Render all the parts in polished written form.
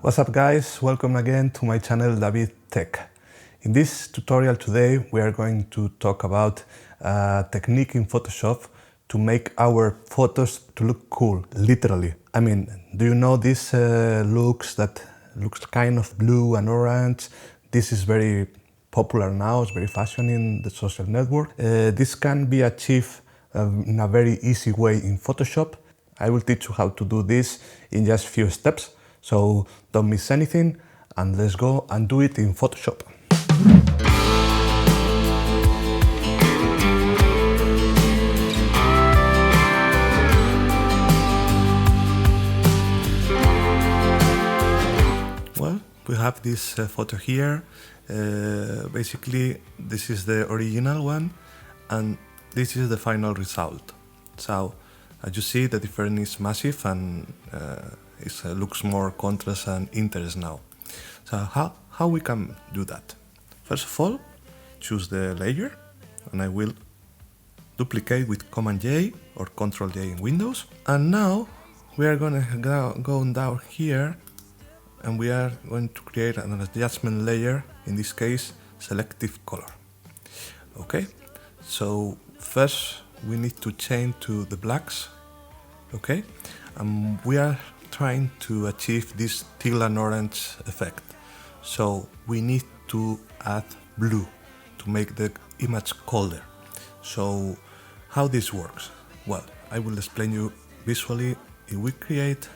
What's up guys, welcome again to my channel David Tech. In this tutorial today we are going to talk about a technique in Photoshop to make our photos to look cool, literally. I mean, do you know this looks kind of blue and orange? This is very popular now, it's very fashion in the social network. This can be achieved in a very easy way in Photoshop. I will teach you how to do this in just few steps. So don't miss anything and let's go and do it in Photoshop. Well, we have this photo here. Basically, this is the original one and this is the final result. So as you see, the difference is massive and it looks more contrast and interest now. So how we can do that? First of all, choose the layer and I will duplicate with Command J or Control J in Windows. And now we are going to go down here and we are going to create an adjustment layer, in this case Selective Color. Okay, so first we need to change to the blacks. Okay, and we are trying to achieve this teal and orange effect. So we need to add blue to make the image colder. So how this works? Well, I will explain you visually. If we create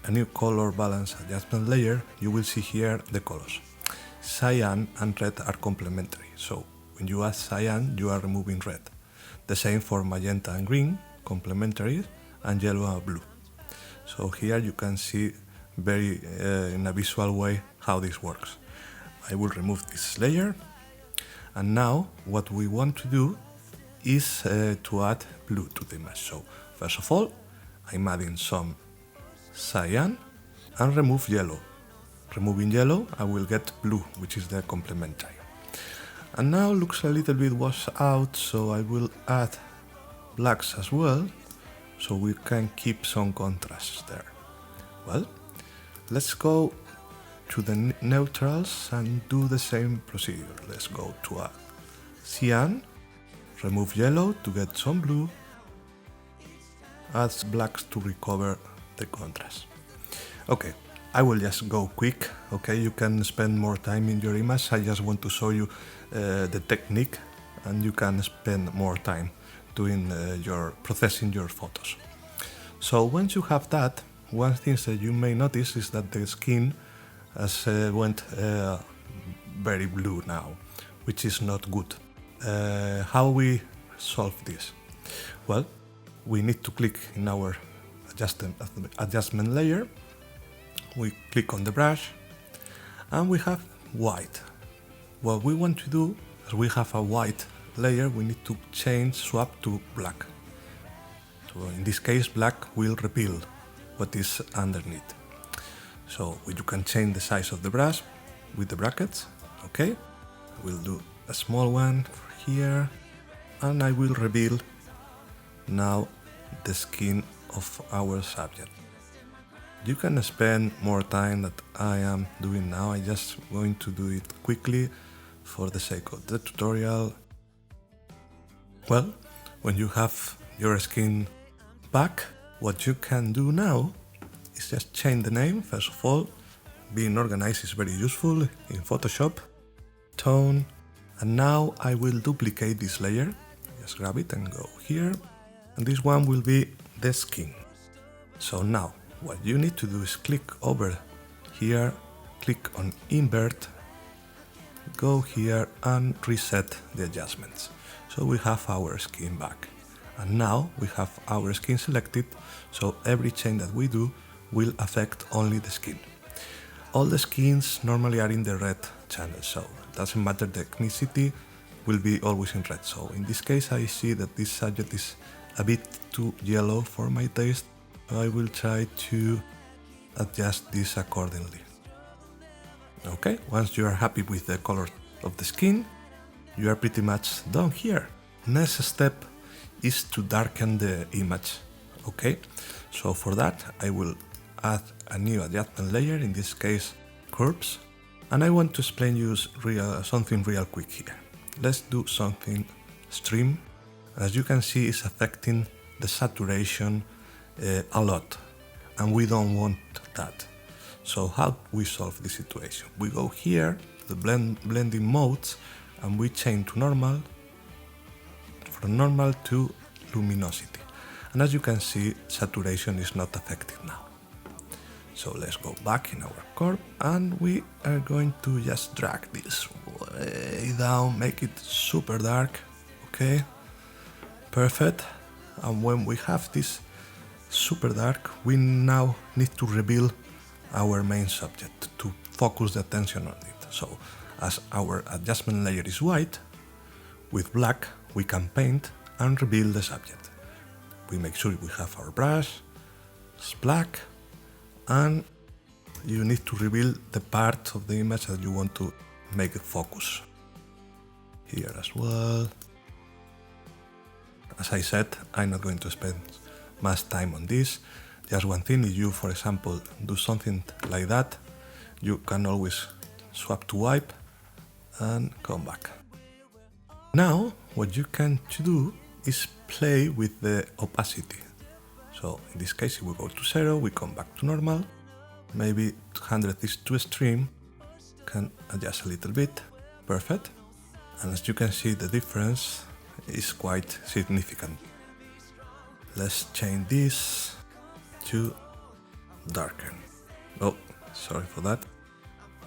a new color balance adjustment layer, you will see here the colors. Cyan and red are complementary. So when you add cyan, you are removing red. The same for magenta and green, complementary, and yellow and blue. So here you can see very in a visual way how this works. I will remove this layer and now what we want to do is to add blue to the image. So first of all I'm adding some cyan and remove yellow. Removing yellow I will get blue, which is the complementary. And now looks a little bit washed out, so I will add blacks as well, so we can keep some contrast there. Well, let's go to the neutrals and do the same procedure. Let's go to cyan, remove yellow to get some blue, add blacks to recover the contrast. Okay, I will just go quick. Okay, you can spend more time in your image. I just want to show you the technique and you can spend more time doing processing your photos. So once you have that, one thing that you may notice is that the skin has went very blue now, which is not good. How we solve this? Well, we need to click in our adjustment layer. We click on the brush and we have white. What we want to do is we have a white layer, we need to swap to black. So in this case, black will reveal what is underneath. So you can change the size of the brush with the brackets. Okay, I will do a small one for here and I will reveal now the skin of our subject. You can spend more time that I am doing now. I'm just going to do it quickly for the sake of the tutorial. Well, when you have your skin back, what you can do now is just change the name. First of all, being organized is very useful in Photoshop. Tone, and now I will duplicate this layer. Just grab it and go here, and this one will be the skin. So now what you need to do is click over here, click on invert, go here and reset the adjustments. So we have our skin back. And now we have our skin selected, so every change that we do will affect only the skin. All the skins normally are in the red channel, so it doesn't matter, the ethnicity will be always in red. So in this case I see that this subject is a bit too yellow for my taste. I will try to adjust this accordingly. Okay, once you are happy with the color of the skin, you are pretty much done here. Next step is to darken the image. Okay, so for that I will add a new adjustment layer, in this case curves, and I want to explain you something real quick here. Let's do something extreme. As you can see, it's affecting the saturation a lot, and we don't want that. So how we solve this situation? We go here to the blending modes and we change to normal, from normal to luminosity. And as you can see, saturation is not affected now. So let's go back in our curve and we are going to just drag this way down, make it super dark, okay, perfect. And when we have this super dark, we now need to reveal our main subject to focus the attention on it. So as our adjustment layer is white, with black we can paint and reveal the subject. We make sure we have our brush, it's black, and you need to reveal the part of the image that you want to make it focus. Here as well. As I said, I'm not going to spend much time on this. Just one thing, if you, for example, do something like that, you can always swap to wipe and come back. Now, what you can do is play with the opacity. So in this case, if we go to 0, we come back to normal. Maybe 100 is too extreme, can adjust a little bit, perfect. And as you can see, the difference is quite significant. Let's change this to darken. Oh, sorry for that.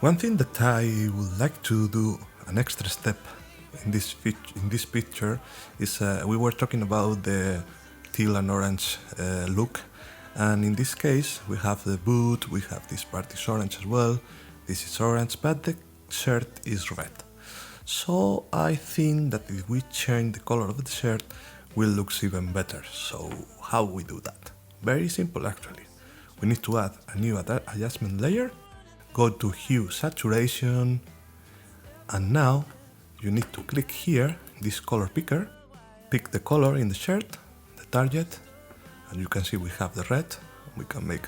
One thing that I would like to do an extra step in this picture is we were talking about the teal and orange look, and in this case we have the boot, we have this part is orange as well, this is orange, but the shirt is red. So I think that if we change the color of the shirt, will look even better. So how we do that? Very simple actually. We need to add a new adjustment layer, go to hue saturation, and now you need to click here, this color picker, pick the color in the shirt, the target, and you can see we have the red. We can make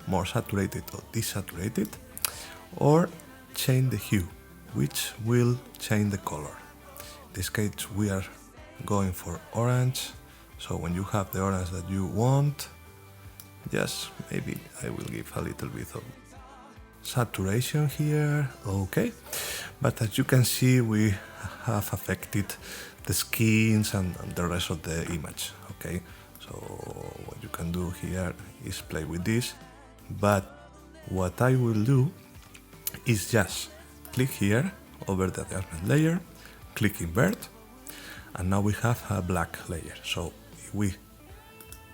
more saturated or desaturated, or change the hue, which will change the color. In this case we are going for orange, so when you have the orange that you want, yes, maybe I will give a little bit of saturation here, okay. But as you can see, we have affected the skins and the rest of the image, okay. So what you can do here is play with this, but what I will do is just click here over the adjustment layer, click invert, and now we have a black layer. So if we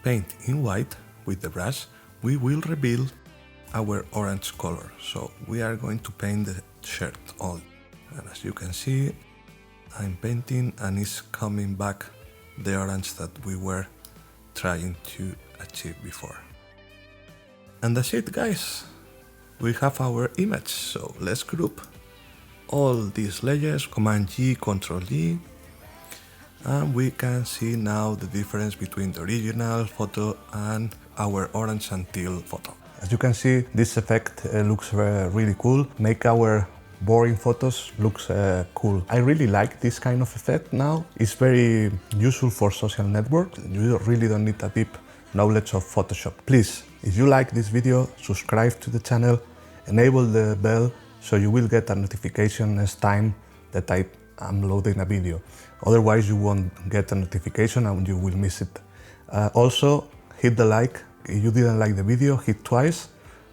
paint in white with the brush, we will reveal our orange color. So we are going to paint the shirt only. And as you can see, I'm painting and it's coming back the orange that we were trying to achieve before. And that's it, guys. We have our image. So let's group all these layers, Command G, Control G, and we can see now the difference between the original photo and our orange and teal photo. As you can see, this effect looks really cool, make our boring photos looks cool. I really like this kind of effect now. It's very useful for social networks. You really don't need a deep knowledge of Photoshop. Please, if you like this video, subscribe to the channel, enable the bell so you will get a notification next time that I am loading a video. Otherwise you won't get a notification and you will miss it. Also, hit the like. If you didn't like the video, hit twice,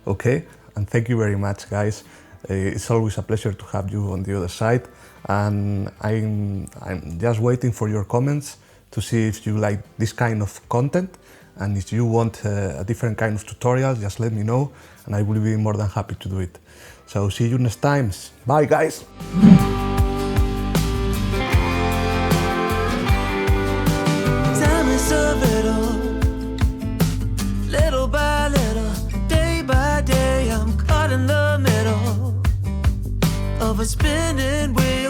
okay? And thank you very much, guys. It's always a pleasure to have you on the other side, and I'm just waiting for your comments to see if you like this kind of content, and if you want a different kind of tutorial, just let me know and I will be more than happy to do it. So see you next time. Bye, guys. Time is a little by little, day by day, I'm caught in the middle of a spinning wheel.